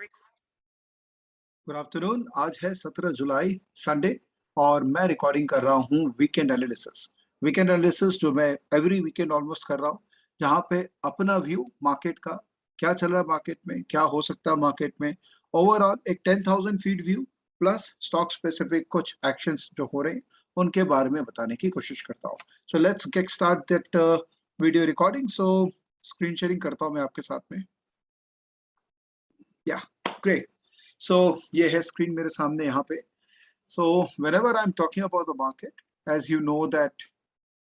Good afternoon. आज है 17 जुलाई Sunday और मैं रिकॉर्डिंग कर रहा हूँ वीकेंड एनालिसिस। वीकेंड एनालिसिस जो मैं एवरी वीकेंड ऑलमोस्ट कर रहा हूँ, जहाँ पे अपना व्यू मार्केट का क्या चल रहा है, मार्केट में क्या हो सकता है, मार्केट में ओवरऑल एक 10,000 feet view plus stock specific कुछ एक्शंस जो हो रहे हैं उनके बारे में बताने की कोशिश करता हूँ। So let's get start that video recording. So screen sharing करता हूँ मैं आपके साथ में। या ग्रेट। सो ये है स्क्रीन मेरे सामने यहाँ पे। सो whenever I'm talking about the market, as you know that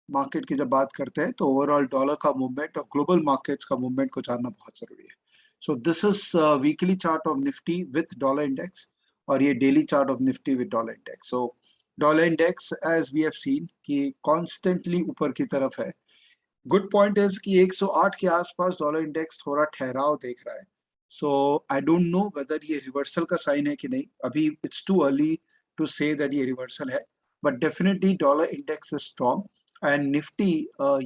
market की जब बात करते हैं तो ओवरऑल डॉलर का मूवमेंट और ग्लोबल मार्केट्स का मूवमेंट को जानना बहुत जरूरी है। So this is weekly chart of Nifty with dollar index और ये daily chart of Nifty with dollar index. So dollar index as we have seen कि कॉन्स्टेंटली ऊपर की तरफ है। गुड पॉइंट इज कि 108 के आसपास डॉलर इंडेक्स थोड़ा ठहराव देख रहा है। So I don't know whether ये रिवर्सल का साइन है कि नहीं, अभी it's too early to say that ये रिवर्सल है, but definitely dollar index is strong and Nifty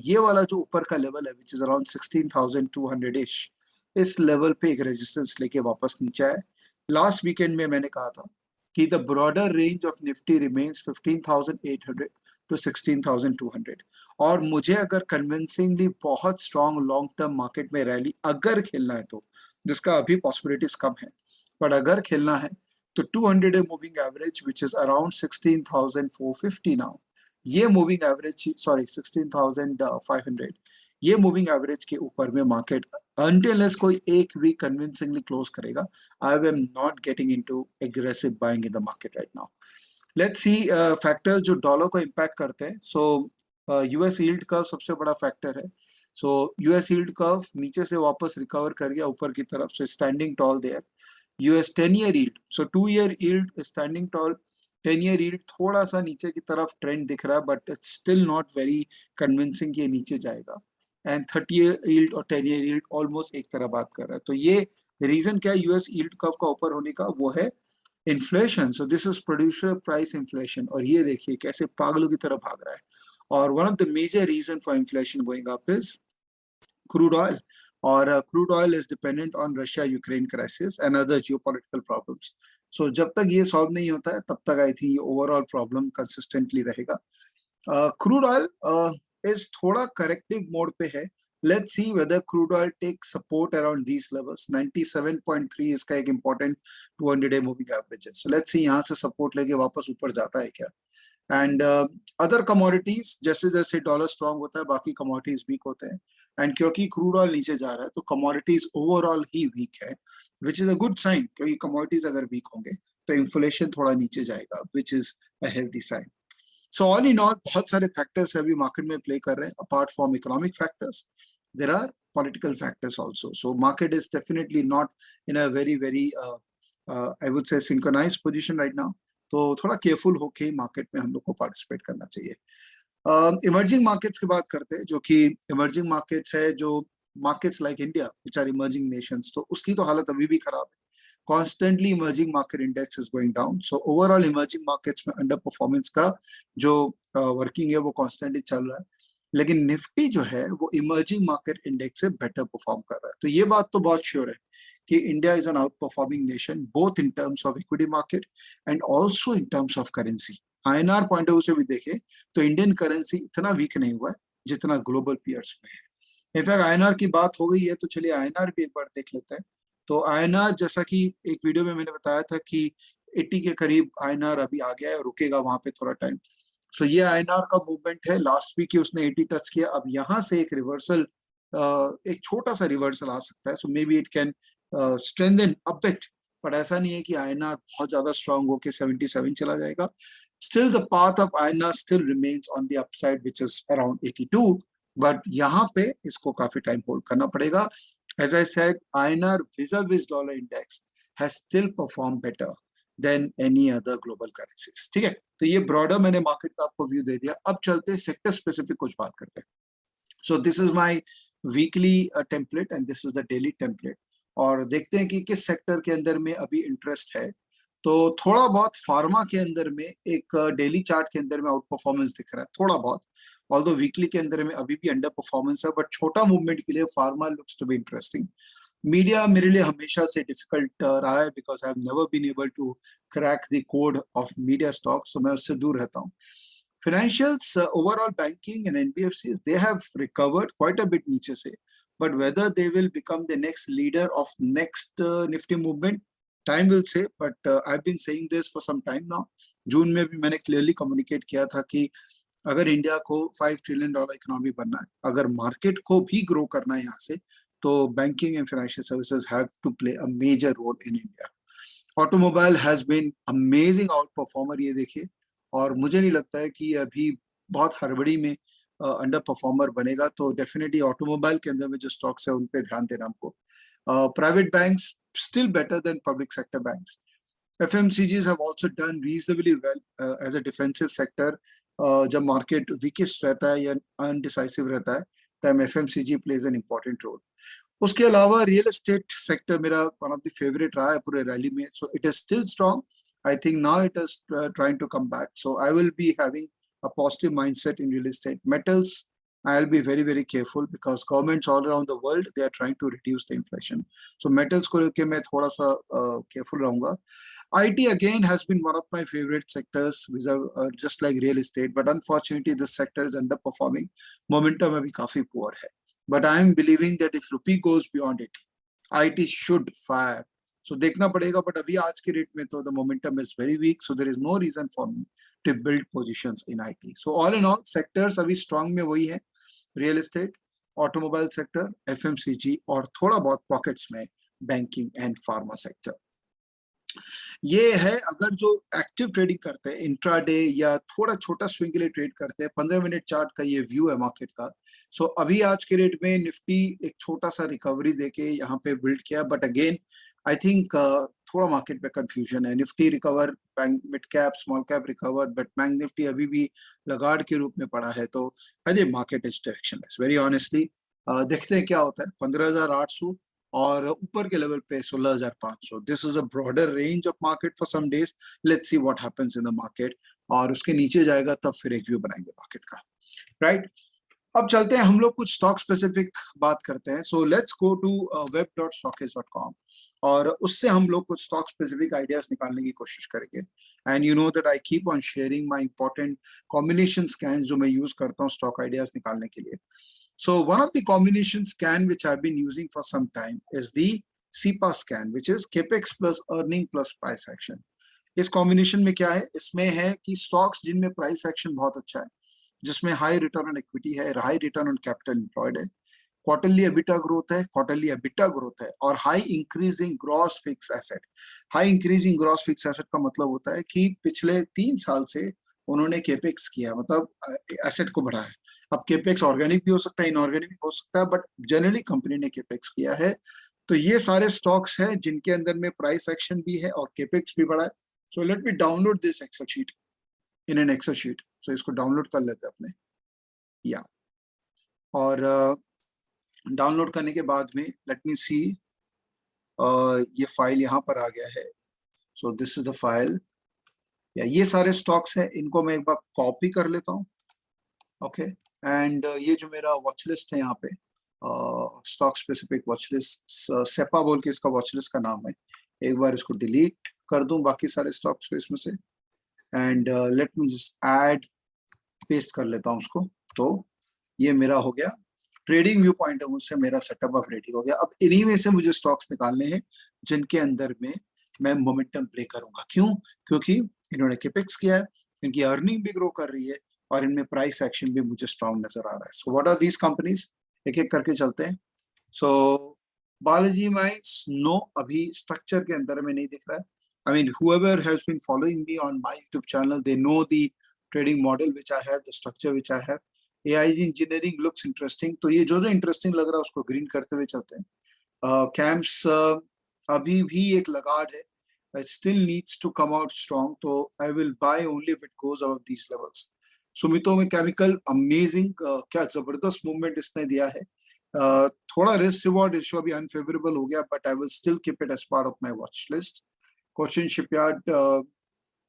ये वाला जो ऊपर का लेवल है विच इज अराउंड 16,200 इश, इस लेवल पे एक रेजिस्टेंस लेके वापस नीचे आए। लास्ट वीकेंड में मैंने कहा था कि the broader range of Nifty remains 15,800 to 16,200 और मुझे अगर कन्विंसिंगली बहुत स्ट्रॉन्ग लॉन्ग टर्म मार्केट में रैली अगर खेलना है तो, जिसका अभी पॉसिबिलिटीज कम है, पर अगर खेलना है तो 200 day moving average which is around 16,450 now, ये मूविंग एवरेज, सॉरी 16,500, ये मूविंग एवरेज के ऊपर में मार्केट अनटिल कोई एक वीक कन्विंसिंगली क्लोज करेगा, I am not getting into aggressive buying in the market right now. Let's see factors जो dollar को इम्पैक्ट करते हैं। सो यूएस यील्ड कर्व सबसे बड़ा फैक्टर है। सो यूएस यील्ड कर्व नीचे से वापस रिकवर कर गया ऊपर की तरफ, so standing tall there. US 10 year yield, so 2 year yield standing tall, 10 year yield थोड़ा सा नीचे की तरफ ट्रेंड दिख रहा है, but it's still not very convincing कि ये नीचे जाएगा। एंड 30 ईयर यील्ड और 10 ईयर यील्ड ऑलमोस्ट एक तरह बात कर रहा है। तो ये रीजन क्या है यूएस यील्ड कर्व का ऊपर होने का, वो है inflation. So this is producer price inflation, और ये देखिए कैसे पागलों की तरह भाग रहा है। और one of the major reason for inflation going up is crude oil, और crude oil is dependent on Russia Ukraine crisis and other geopolitical problems. So जब तक ये सॉल्व नहीं होता है तब तक आई थिंक ये ओवरऑल प्रॉब्लम कंसिस्टेंटली रहेगा। क्रूड ऑयल इज थोड़ा करेक्टिव मोड पे है। Let's see whether crude oil takes support around these levels. 97.3 इसका एक important 200 day moving average है. So let's see यहाँ से support लेके वापस ऊपर जाता है क्या। And other commodities, जैसे जैसे डॉलर स्ट्रॉन्ग होता है बाकी commodities वीक होते हैं, एंड क्योंकि क्रूड ऑयल नीचे जा रहा है तो commodities ओवरऑल ही वीक है, which is a good sign, क्योंकि commodities अगर वीक होंगे तो इन्फ्लेशन थोड़ा नीचे जाएगा, which is a healthy sign. So all in all बहुत सारे फैक्टर्स अभी मार्केट में प्ले कर रहे हैं। Apart from economic factors there are political factors also. So market is definitely not in a very I would say synchronized position right now. तो थोड़ा careful होके मार्केट में हम लोग को पार्टिसिपेट करना चाहिए। इमर्जिंग मार्केट्स की बात करते हैं, जो कि इमर्जिंग मार्केट्स है, जो markets like India which are emerging nations, तो उसकी तो हालत अभी भी खराब है। Constantly emerging market index is going down. So overall emerging markets में अंडर परफॉर्मेंस का जो वर्किंग है वो कॉन्स्टेंटली चल रहा है, लेकिन निफ्टी जो है वो इमर्जिंग मार्केट इंडेक्स से बेटर परफॉर्म कर रहा है। तो ये बात तो बहुत श्योर है कि India is an out performing nation, both in terms of equity market and also in terms of currency. INR point of view से भी देखें तो इंडियन करेंसी इतना वीक नहीं हुआ है जितना ग्लोबल पीयर्स में है। इनफैक्ट आईएनआर की बात हो गई है तो चलिए आईएनआर भी एक बार देख लेते हैं। तो आईएनआर, जैसा कि एक वीडियो में मैंने बताया था कि 80 के करीब आईएनआर अभी आ गया है, रुकेगा वहां पे थोड़ा टाइम। सो ये आईएनआर का मूवमेंट है, लास्ट वीक ही उसने 80 टच किया, अब यहाँ से एक रिवर्सल, एक छोटा सा रिवर्सल आ सकता है। So maybe it can strengthen a bit, but ऐसा नहीं है कि आईएनआर बहुत ज्यादा स्ट्रांग होके 77 चला जाएगा। Still the path of INR still remains on the upside which is around 82, but यहाँ पे इसको काफी टाइम होल्ड करना पड़ेगा। As I said, INR vis-a-vis dollar index has still perform better than any other global currencies. ठीक है, तो ये ब्रॉडर मैंने मार्केट का आपको व्यू दे दिया। अब चलते हैं सेक्टर स्पेसिफिक कुछ बात करते हैं। सो this is my weekly template and this is the daily template, और देखते हैं कि किस सेक्टर के अंदर में अभी इंटरेस्ट है। तो थोड़ा बहुत फार्मा के अंदर में एक डेली चार्ट के अंदर में आउट परफॉर्मेंस दिख रहा है थोड़ा बहुत, ऑल्दो वीकली के अंदर में अभी भी अंडर परफॉर्मेंस है, बट छोटा मूवमेंट के लिए pharma looks to be interesting. Media मेरे लिए हमेशा से डिफिकल्ट रहा है because I have never been able to crack the code of media stock, so मैं उससे दूर रहता हूँ. Financials, overall banking and NBFCs, they have recovered quite a bit नीचे से, but whether they will become the next leader of next Nifty movement, time will say. But I've been saying this for some time now. जून में भी मैंने clearly communicate किया था कि अगर India को $5 ट्रिलियन इकोनॉमी बनना है, अगर मार्केट को भी ग्रो करना है यहाँ से, तो banking and financial services have to play a major role in India. Automobile has been amazing outperformer, ये देखिए, और मुझे नहीं लगता है कि अभी बहुत हड़बड़ी में अंडर परफॉर्मर बनेगा. तो डेफिनेटली ऑटोमोबाइल के अंदर में जो स्टॉक्स है उन पे ध्यान देना हमको. Private banks still better than public sector banks. FMCGs have also done reasonably well as a defensive sector. जब मार्केट वीकेस्ट रहता है या अनडिसाइसिव रहता है, तब FMCG plays an important role. उसके अलावा रियल एस्टेट सेक्टर मेरा वन ऑफ द फेवरेट रहा है पूरे रैली में. So it is still strong. I think now it is trying to come back. So I will be having a positive mindset in real estate. Metals, I'll be very, very careful because governments all around the world, they are trying to reduce the inflation. So metals को लेके मैं थोड़ा सा careful रहूँगा. IT again has been one of my favorite sectors, just like real estate, but unfortunately this sector is underperforming. Momentum अभी काफी poor है. But I am believing that if rupee goes beyond it, IT should fire. So देखना पड़ेगा, but अभी आज के rate में तो the momentum is very weak, so there is no reason for me to build positions in IT. So all in all, sectors अभी strong में वही है, real estate, automobile sector, FMCG और थोड़ा बहुत pockets में banking and pharma sector. ये है अगर जो एक्टिव ट्रेडिंग करते हैं इंट्राडे या थोड़ा छोटा स्विंग के लिए ट्रेड करते हैं. 15 मिनट चार्ट का ये व्यू है मार्केट का. सो अभी आज के रेट में निफ्टी एक छोटा सा रिकवरी देके यहाँ पे बिल्ड किया, बट अगेन आई थिंक थोड़ा मार्केट में कंफ्यूजन है. Nifty recover, bank mid cap small cap recover, but bank Nifty अभी भी लगाड़ के रूप में पड़ा है. तो I think market is directionless very honestly. देखते हैं क्या होता है. 15,800 और ऊपर के लेवल पे 16,500. This is a broader range of market for some days. Let's see what happens in the market. और उसके नीचे जाएगा तब फिर एक व्यू बनाएंगे मार्केट का, राइट. अब चलते हैं हम लोग कुछ स्टॉक स्पेसिफिक बात करते हैं. So let's go to web.stockage.com और उससे हम लोग कुछ स्टॉक स्पेसिफिक आइडियाज निकालने की कोशिश करेंगे. And you know that I keep on sharing my important combination scans जो मैं यूज करता हूँ स्टॉक आइडियाज निकालने के लिए. So one of the combination scan which I've been using for some time is the CPA scan, which is capex plus earning plus price action. इस combination में क्या है, इसमें है कि स्टॉक्स जिनमें प्राइस एक्शन बहुत अच्छा है, जिसमें हाई रिटर्न ऑन इक्विटी है, high return on capital employed है, क्वार्टरली एबिटा ग्रोथ है, क्वार्टरली एबिटा ग्रोथ है, और high increasing gross fix asset. High increasing gross fix asset का मतलब होता है कि पिछले 3 साल से उन्होंने केपेक्स किया, मतलब एसेट को बढ़ाया. अब केपेक्स ऑर्गेनिक भी हो सकता है, इनऑर्गेनिक भी हो सकता है, बट जनरली कंपनी ने केपेक्स किया है. तो ये सारे स्टॉक्स हैं जिनके अंदर में प्राइस एक्शन भी है और केपेक्स भी बढ़ा है. So let me download this excel sheet in an excel sheet. So इसको डाउनलोड कर लेते हैं अपने, या और डाउनलोड करने के बाद में लेट मी सी, ये फाइल यहाँ पर आ गया है. So this is the file. या ये सारे स्टॉक्स हैं, इनको मैं एक बार कॉपी कर लेता हूँ. ओके, एंड ये जो मेरा वॉच लिस्ट है यहाँ पे, स्टॉक स्पेसिफिक वॉच लिस्ट, सेपा बोल के इसका वॉच लिस्ट का नाम है. एक बार इसको डिलीट कर दूं बाकी सारे स्टॉक्स को इसमें से, and let me just add, paste कर लेता हूँ उसको. तो ये मेरा हो गया ट्रेडिंग व्यू पॉइंट ऑफ से मेरा सेटअप अब रेडी हो गया. अब इन्हीं में से मुझे स्टॉक्स निकालने हैं जिनके अंदर में मैं मोमेंटम प्ले करूंगा. क्यों? क्योंकि इन्होंने केपेक्स किया है, इनकी अर्निंग भी ग्रो कर रही है और इनमें प्राइस एक्शन भी मुझे स्ट्रॉन्ग नजर आ रहा है. So what are these companies, एक एक करके चलते हैं. सो बालाजी माइंस, नो, अभी स्ट्रक्चर के अंदर में नहीं दिख रहा है. I mean whoever has been following me on my YouTube channel, they know the trading model which I have, the structure which I have. AIG engineering looks interesting. तो ये जो इंटरेस्टिंग लग रहा है उसको ग्रीन करते हुए चलते हैं. कैम्प्स अभी भी एक लगाड़ है. It still needs to come out strong. So I will buy only if it goes above these levels. Sumitomo Chemical, amazing, क्या जबरदस्त मूवमेंट इसने दिया है. थोड़ा रिस्क रिवॉर्ड रेशियो अभी अनफेवरेबल हो गया, but I will still keep it as part of my watch list. Cochin shipyard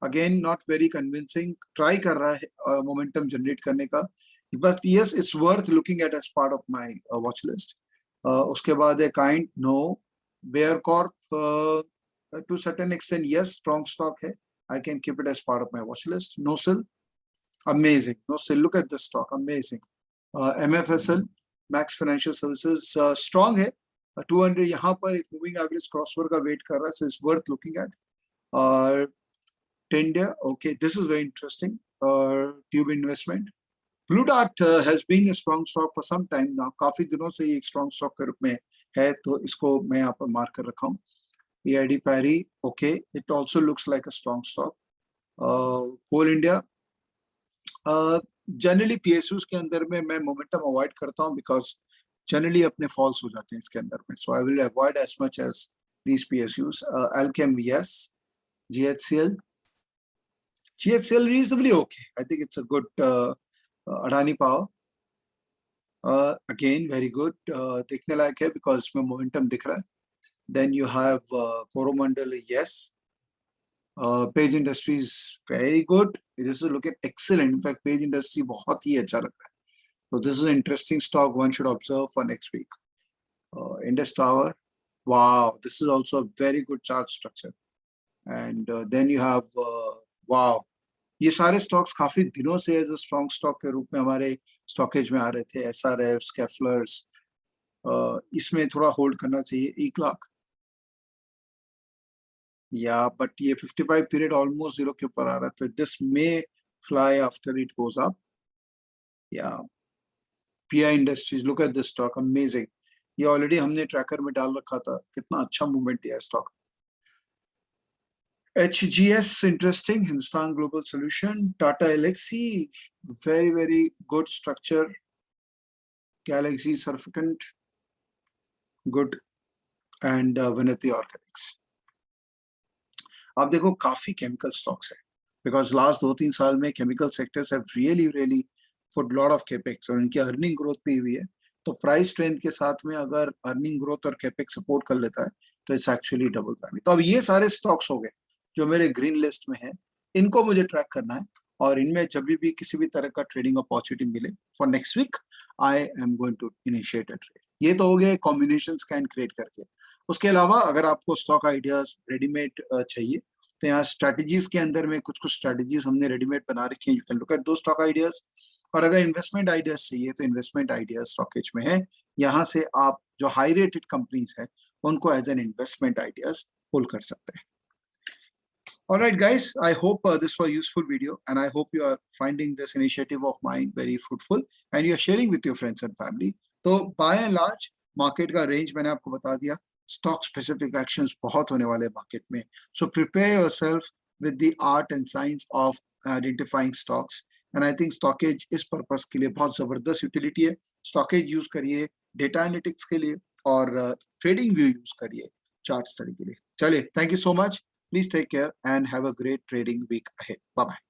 again not very convincing, try कर रहा है मोमेंटम जनरेट करने का, but yes it's worth looking at as part of my watch list. उसके बाद है kind, no, Bayer Corp, to certain extent, yes, strong stock hai. I can keep it as part of my watch list. NOSIL, amazing. NOSIL, look at this stock, amazing. MFSL, Max Financial Services, strong hai. 200 यहाँ पर एक moving average crossover का wait कर रहा है, so it's worth looking at. India, okay, this is very interesting. Tube investment. Blue Dart has been a strong stock for some time now. काफी दिनों से ये एक strong stock के रूप में है, तो इसको मैं यहाँ पर मार्क कर रखा हूँ. EID Parry, okay, it also looks like a strong stock. Coal India, generally PSUs के अंदर में मैं मोमेंटम अवॉइड करता हूँ बिकॉज जनरली अपने फॉल्स हो जाते हैं इसके अंदर में, so I will avoid as much as these PSUs. Alchem, yes. GHCL reasonably okay. I think it's a good. Adani Power, again very good. दिखने लायक है because इसमें momentum दिख रहा है. Then you have Coromandel, yes. Page Industries, very good. This is looking excellent. In fact, Page Industry बहुत ही अच्छा लग रहा है. So this is an interesting stock one should observe for next week. Indus Tower, wow, this is also a very good chart structure. And then you have wow, ये सारे stocks काफी दिनों से एज अ स्ट्रॉन्ग स्टॉक के रूप में हमारे stockage में आ रहे थे. SRF, स्कैफलर्स, इसमें थोड़ा होल्ड करना चाहिए. 1 लाख या बट ये 55 पीरियड ऑलमोस्ट जीरो के ऊपर आ रहा था. This may fly after it goes up. या PI industries, look at this stock, amazing. ये ऑलरेडी हमने ट्रैकर में डाल रखा था. कितना अच्छा मूवमेंट दिया है stock. HGS, interesting. Hindustan Global Solution. Tata Elxsi, very, very good structure. Galaxy Surfactant, good. And Vinati Organics. आप देखो काफी केमिकल स्टॉक्स है बिकॉज लास्ट 2-3 साल में chemical sectors have really put lot of capex और इनकी अर्निंग ग्रोथ भी हुई है. तो प्राइस स्ट्रेंथ के साथ में अगर अर्निंग ग्रोथ और कैपेक्स सपोर्ट कर लेता है तो इट्स एक्चुअली डबल वैल्यू. तो अब ये सारे स्टॉक्स हो गए जो मेरे ग्रीन लिस्ट में है. इनको मुझे ट्रैक करना है और इनमें जब भी किसी भी तरह का ट्रेडिंग अपॉर्चुनिटी मिले for next week I am going to initiate a trade. ये तो हो गया कॉम्बिनेशन स्कैन क्रिएट करके. उसके अलावा अगर आपको स्टॉक आइडियाज रेडीमेड चाहिए तो यहाँ स्ट्रेटजीज के अंदर में कुछ स्ट्रेटजीज हमने रेडीमेड बना रखी हैं. यू कैन लुक एट दो स्टॉक आइडियाज. और अगर इन्वेस्टमेंट आइडियाज चाहिए तो इन्वेस्टमेंट आइडियाज स्टॉकेज में है. यहाँ से आप जो हाई रेटेड कंपनीज है उनको एज एन इन्वेस्टमेंट आइडियाज पुल कर सकते हैं. All right, guys, I hope this was a useful video and I hope you are finding this initiative of mine very fruitful and you are sharing with your friends and family. तो by and large market का range मैंने आपको बता दिया. Stock specific actions बहुत होने वाले market में. So prepare yourself with the art and science of identifying stocks. And I think stockage इस purpose के लिए बहुत जबरदस्त utility है. Stockage use करिए data analytics के लिए और trading view use करिए chart study के लिए. चलिए, thank you so much. Please take care and have a great trading week ahead. Bye-bye.